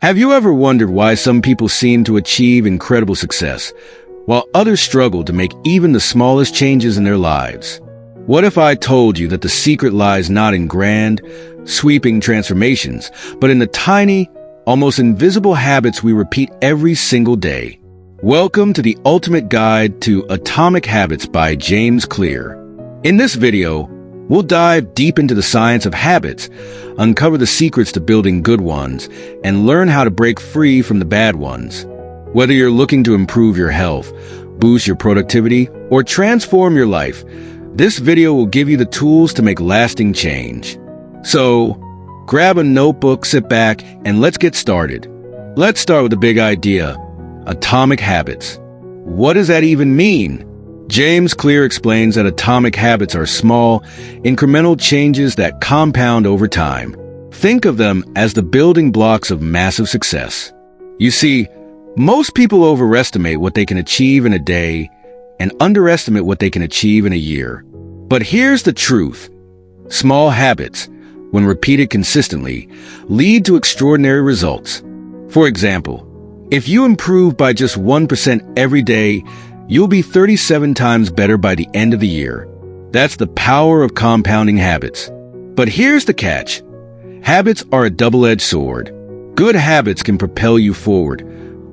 Have you ever wondered why some people seem to achieve incredible success, while others struggle to make even the smallest changes in their lives? What if I told you that the secret lies not in grand, sweeping transformations, but in the tiny, almost invisible habits we repeat every single day? Welcome to the ultimate guide to Atomic Habits by James Clear. In this video, we'll dive deep into the science of habits, uncover the secrets to building good ones, and learn how to break free from the bad ones. Whether you're looking to improve your health, boost your productivity, or transform your life, this video will give you the tools to make lasting change. So, grab a notebook, sit back, and let's get started. Let's start with the big idea: atomic habits. What does that even mean? James Clear explains that atomic habits are small, incremental changes that compound over time. Think of them as the building blocks of massive success. You see, most people overestimate what they can achieve in a day and underestimate what they can achieve in a year. But here's the truth. Small habits, when repeated consistently, lead to extraordinary results. For example, if you improve by just 1% every day, you'll be 37 times better by the end of the year. That's the power of compounding habits. But here's the catch. Habits are a double-edged sword. Good habits can propel you forward,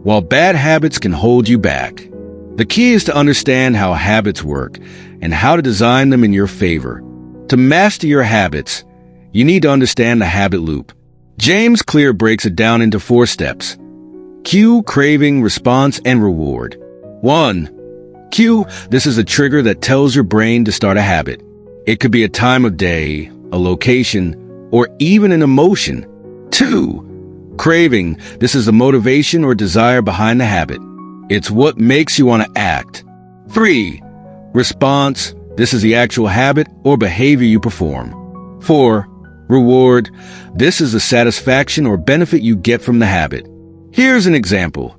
while bad habits can hold you back. The key is to understand how habits work and how to design them in your favor. To master your habits, you need to understand the habit loop. James Clear breaks it down into 4 steps: cue, craving, response, and reward. 1. Cue. This is a trigger that tells your brain to start a habit. It could be a time of day, a location, or even an emotion. 2. Craving. This is the motivation or desire behind the habit. It's what makes you want to act. 3. Response. This is the actual habit or behavior you perform. 4. Reward. This is the satisfaction or benefit you get from the habit. Here's an example.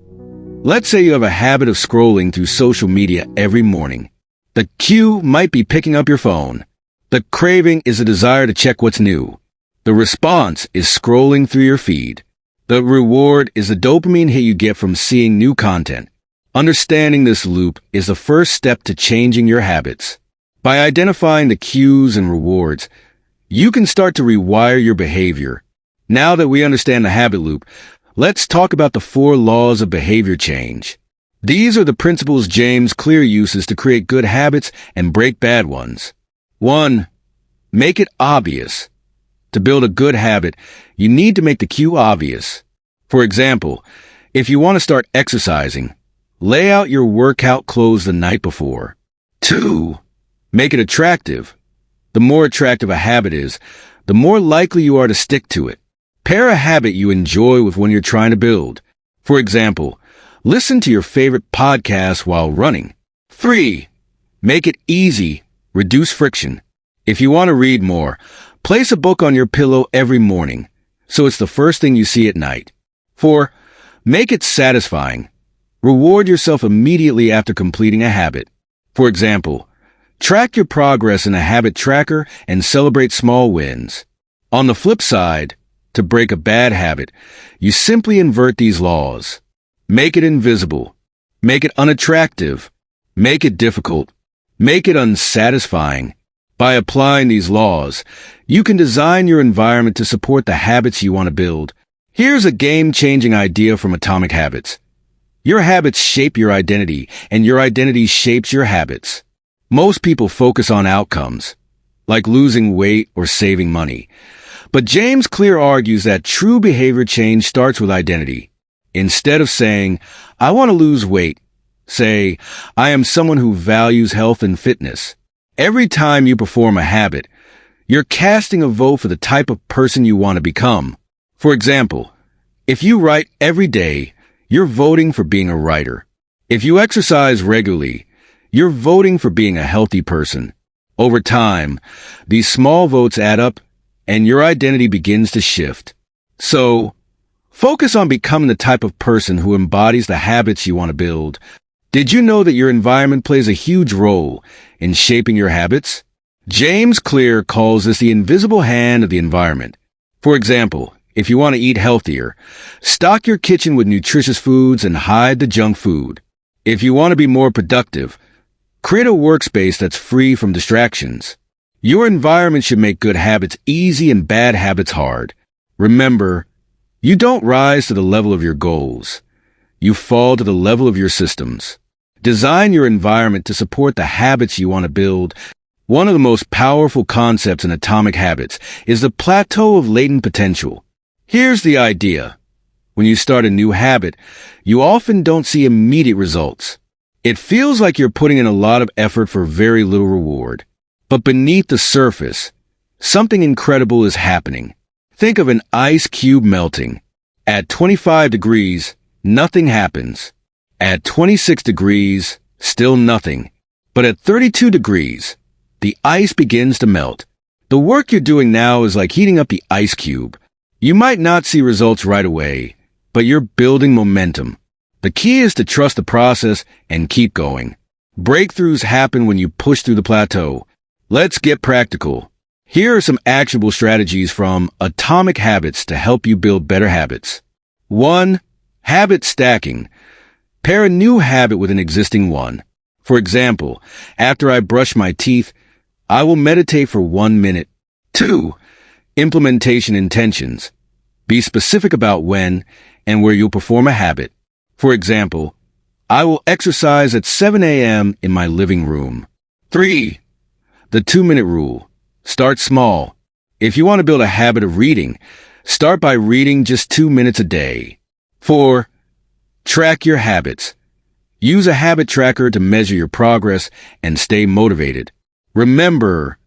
Let's say you have a habit of scrolling through social media every morning. The cue might be picking up your phone. The craving is a desire to check what's new. The response is scrolling through your feed. The reward is the dopamine hit you get from seeing new content. Understanding this loop is the first step to changing your habits. By identifying the cues and rewards, you can start to rewire your behavior. Now that we understand the habit loop, let's talk about the 4 laws of behavior change. These are the principles James Clear uses to create good habits and break bad ones. 1. Make it obvious. To build a good habit, you need to make the cue obvious. For example, if you want to start exercising, lay out your workout clothes the night before. 2. Make it attractive. The more attractive a habit is, the more likely you are to stick to it. Pair a habit you enjoy with one you're trying to build. For example, listen to your favorite podcast while running. 3. Make it easy. Reduce friction. If you want to read more, place a book on your pillow every morning, so it's the first thing you see at night. 4. Make it satisfying. Reward yourself immediately after completing a habit. For example, track your progress in a habit tracker and celebrate small wins. On the flip side, to break a bad habit, you simply invert these laws. Make it invisible. Make it unattractive. Make it difficult. Make it unsatisfying. By applying these laws, you can design your environment to support the habits you want to build. Here's a game-changing idea from Atomic Habits. Your habits shape your identity, and your identity shapes your habits. Most people focus on outcomes, like losing weight or saving money. But James Clear argues that true behavior change starts with identity. Instead of saying, "I want to lose weight," say, "I am someone who values health and fitness." Every time you perform a habit, you're casting a vote for the type of person you want to become. For example, if you write every day, you're voting for being a writer. If you exercise regularly, you're voting for being a healthy person. Over time, these small votes add up, and your identity begins to shift. So, focus on becoming the type of person who embodies the habits you want to build. Did you know that your environment plays a huge role in shaping your habits? James Clear calls this the invisible hand of the environment. For example, If you want to eat healthier, stock your kitchen with nutritious foods and hide the junk food. If you want to be more productive, create a workspace that's free from distractions. Your environment should make good habits easy and bad habits hard. Remember, you don't rise to the level of your goals. You fall to the level of your systems. Design your environment to support the habits you want to build. One of the most powerful concepts in Atomic Habits is the plateau of latent potential. Here's the idea. When you start a new habit, you often don't see immediate results. It feels like you're putting in a lot of effort for very little reward. But beneath the surface, something incredible is happening. Think of an ice cube melting. At 25 degrees, nothing happens. At 26 degrees, still nothing. But at 32 degrees, the ice begins to melt. The work you're doing now is like heating up the ice cube. You might not see results right away, but you're building momentum. The key is to trust the process and keep going. Breakthroughs happen when you push through the plateau. Let's get practical. Here are some actionable strategies from Atomic Habits to help you build better habits. 1. Habit stacking. Pair a new habit with an existing one. For example, after I brush my teeth, I will meditate for 1 minute. 2. Implementation intentions. Be specific about when and where you'll perform a habit. For example, I will exercise at 7 a.m. in my living room. 3. The 2-minute rule. Start small. If you want to build a habit of reading, start by reading just 2 minutes a day. 4. Track your habits. Use a habit tracker to measure your progress and stay motivated. Remember,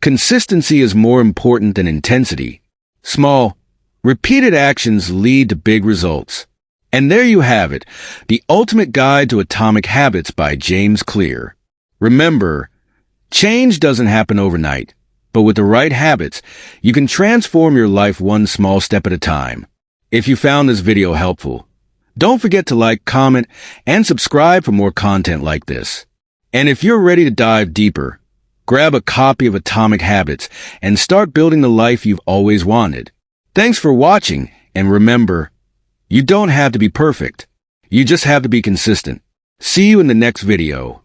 consistency is more important than intensity. Small, repeated actions lead to big results. And there you have it, the ultimate guide to Atomic Habits by James Clear. Remember, change doesn't happen overnight, but with the right habits, you can transform your life one small step at a time. If you found this video helpful, don't forget to like, comment, and subscribe for more content like this. And if you're ready to dive deeper, grab a copy of Atomic Habits and start building the life you've always wanted. Thanks for watching, and remember, you don't have to be perfect. You just have to be consistent. See you in the next video.